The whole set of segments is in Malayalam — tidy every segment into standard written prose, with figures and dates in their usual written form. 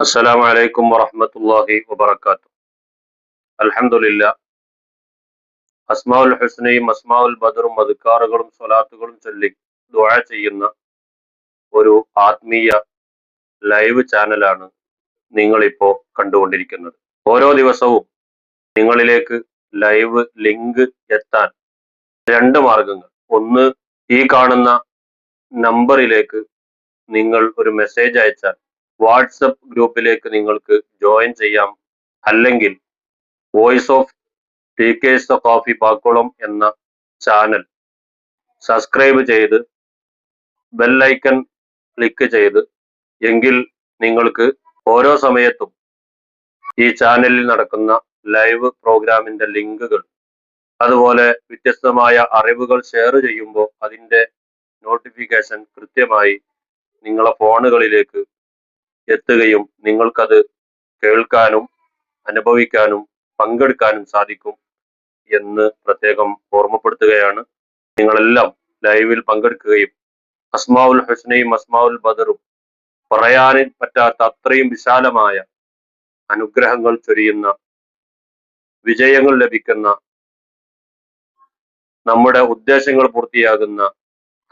അസ്സലാമു അലൈക്കും വറഹ്മത്തുള്ളാഹി വബറകാതുഹു. അൽഹംദുലില്ലാ. അസ്മാഉൽ ഹുസ്നയും അസ്മാഉൽ ബദറും അദ്കാറുകളും സ്വലാത്തുകളും ചൊല്ലി ദുആ ചെയ്യുന്ന ഒരു ആത്മീയ ലൈവ് ചാനലാണ് നിങ്ങളിപ്പോ കണ്ടുകൊണ്ടിരിക്കുന്നത്. ഓരോ ദിവസവും നിങ്ങളിലേക്ക് ലൈവ് ലിങ്ക് എത്താൻ രണ്ട് മാർഗങ്ങൾ. ഒന്ന്, ഈ കാണുന്ന നമ്പറിലേക്ക് നിങ്ങൾ ഒരു മെസ്സേജ് അയച്ചാൽ വാട്സപ്പ് ഗ്രൂപ്പിലേക്ക് നിങ്ങൾക്ക് ജോയിൻ ചെയ്യാം. അല്ലെങ്കിൽ voice of T K Saqafi Pakkulam എന്ന ചാനൽ സബ്സ്ക്രൈബ് ചെയ്ത് ബെല്ലൈക്കൺ ക്ലിക്ക് ചെയ്ത് എങ്കിൽ നിങ്ങൾക്ക് ഓരോ സമയത്തും ഈ ചാനലിൽ നടക്കുന്ന ലൈവ് പ്രോഗ്രാമിന്റെ ലിങ്കുകൾ, അതുപോലെ വ്യത്യസ്തമായ അറിവുകൾ ഷെയർ ചെയ്യുമ്പോൾ അതിന്റെ നോട്ടിഫിക്കേഷൻ കൃത്യമായി നിങ്ങളെ ഫോണുകളിലേക്ക് എത്തുകയും നിങ്ങൾക്കത് കേൾക്കാനും അനുഭവിക്കാനും പങ്കെടുക്കാനും സാധിക്കും എന്ന് പ്രത്യേകം ഓർമ്മപ്പെടുത്തുകയാണ്. നിങ്ങളെല്ലാം ലൈവിൽ പങ്കെടുക്കുകയും അസ്മാഉൽ ഹുസ്നയും അസ്മാഉൽ ബദറും പറയാൻ പറ്റാത്ത അത്രയും വിശാലമായ അനുഗ്രഹങ്ങൾ ചൊരിയുന്ന, വിജയങ്ങൾ ലഭിക്കുന്ന, നമ്മുടെ ഉദ്ദേശങ്ങൾ പൂർത്തിയാകുന്ന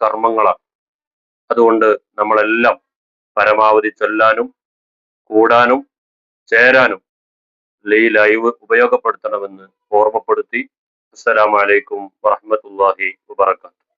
കർമ്മങ്ങളാണ്. അതുകൊണ്ട് നമ്മളെല്ലാം പരമാവധി ചൊല്ലാനും കൂടാനും ചേരാനും ഈ ലൈവ് ഉപയോഗപ്പെടുത്തണമെന്ന് ഓർമ്മപ്പെടുത്തി അസ്സലാമു അലൈക്കും വറഹ്മത്തുള്ളാഹി വബറകാതുഹു.